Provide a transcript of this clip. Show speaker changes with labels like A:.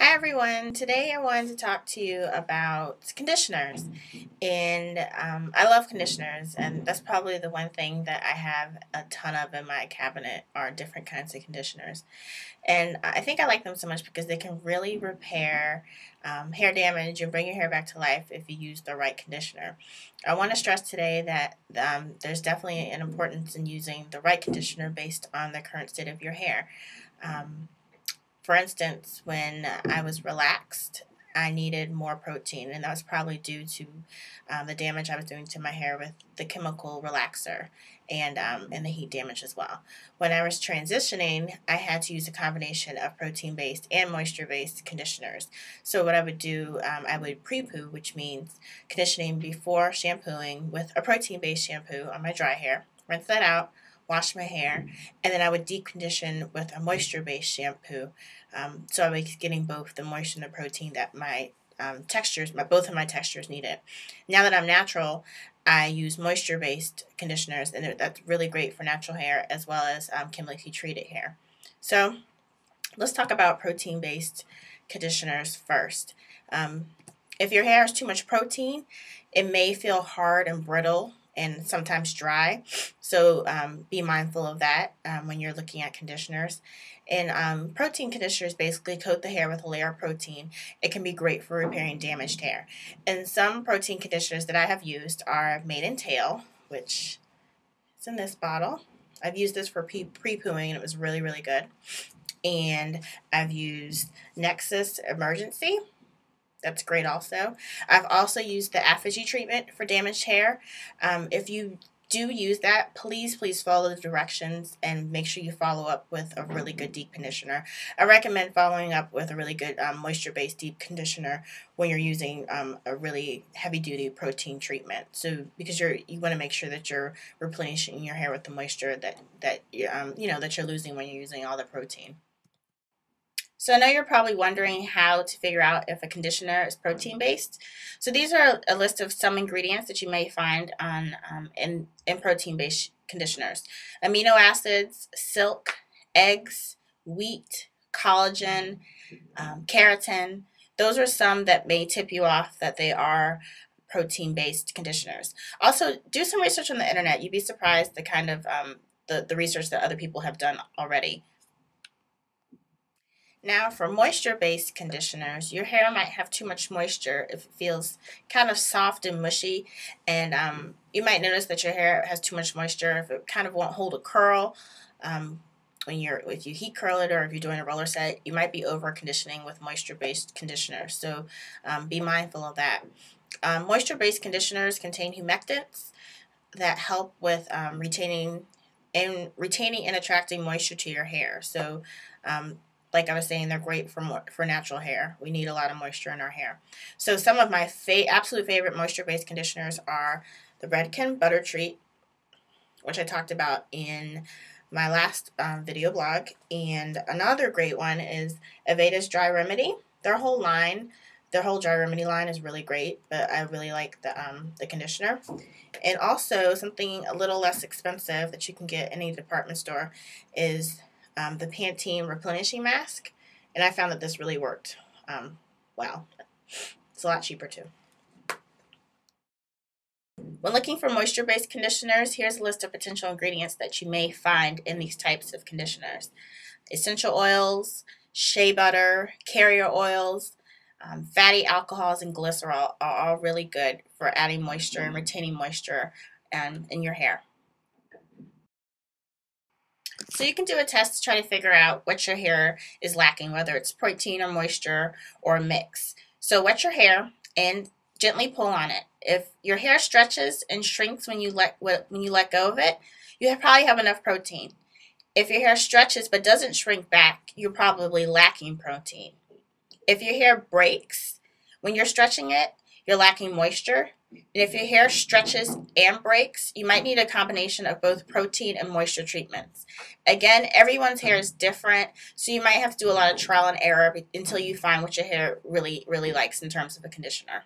A: Hi everyone. Today I wanted to talk to you about conditioners. And I love conditioners, and that's probably the one thing that I have a ton of in my cabinet are different kinds of conditioners. And I think I like them so much because they can really repair hair damage and bring your hair back to life if you use the right conditioner. I want to stress today that there's definitely an importance in using the right conditioner based on the current state of your hair. Um, for instance, when I was relaxed, I needed more protein, and that was probably due to the damage I was doing to my hair with the chemical relaxer and the heat damage as well. When I was transitioning, I had to use a combination of protein-based and moisture-based conditioners. So what I would do, I would pre-poo, which means conditioning before shampooing with a protein-based shampoo on my dry hair, rinse that out, wash my hair, and then I would deep condition with a moisture-based shampoo. So I was getting both the moisture and the protein that my both of my textures needed. Now that I'm natural, I use moisture-based conditioners, and that's really great for natural hair as well as chemically treated hair. So let's talk about protein-based conditioners first. If your hair has too much protein, it may feel hard and brittle and sometimes dry. So be mindful of that when you're looking at conditioners. And protein conditioners basically coat the hair with a layer of protein. It can be great for repairing damaged hair. And some protein conditioners that I have used are Made in Tail, which is in this bottle. I've used this for pre-pooing, and it was really, really good. And I've used Nexus Emergency. That's great also. I've also used the Apogee treatment for damaged hair. If you do use that, please follow the directions and make sure you follow up with a really good deep conditioner. I recommend following up with a really good moisture-based deep conditioner when you're using a really heavy-duty protein treatment. So because you want to make sure that you're replenishing your hair with the moisture that you're losing when you're using all the protein. So I know you're probably wondering how to figure out if a conditioner is protein-based. So these are a list of some ingredients that you may find on in protein-based conditioners. Amino acids, silk, eggs, wheat, collagen, keratin. Those are some that may tip you off that they are protein-based conditioners. Also, do some research on the internet. You'd be surprised the kind of the research that other people have done already. Now, for moisture-based conditioners, your hair might have too much moisture if it feels kind of soft and mushy, and you might notice that your hair has too much moisture if it kind of won't hold a curl. If you heat curl it or if you're doing a roller set, you might be over conditioning with moisture-based conditioners. So be mindful of that. Moisture-based conditioners contain humectants that help with retaining and attracting moisture to your hair. So like I was saying, they're great for natural hair. We need a lot of moisture in our hair. So some of my absolute favorite moisture-based conditioners are the Redken Butter Treat, which I talked about in my last video blog. And another great one is Aveda's Dry Remedy. Their whole Dry Remedy line is really great, but I really like the conditioner. And also something a little less expensive that you can get in any department store is the Pantene Replenishing Mask, and I found that this really worked well. It's a lot cheaper too. When looking for moisture-based conditioners, here's a list of potential ingredients that you may find in these types of conditioners. Essential oils, shea butter, carrier oils, fatty alcohols, and glycerol are all really good for adding moisture and retaining moisture in your hair. So you can do a test to try to figure out what your hair is lacking, whether it's protein or moisture or a mix. So wet your hair and gently pull on it. If your hair stretches and shrinks when you let go of it, you probably have enough protein. If your hair stretches but doesn't shrink back, you're probably lacking protein. If your hair breaks when you're stretching it, you're lacking moisture. And if your hair stretches and breaks, you might need a combination of both protein and moisture treatments. Again, everyone's hair is different, so you might have to do a lot of trial and error until you find what your hair really likes in terms of a conditioner.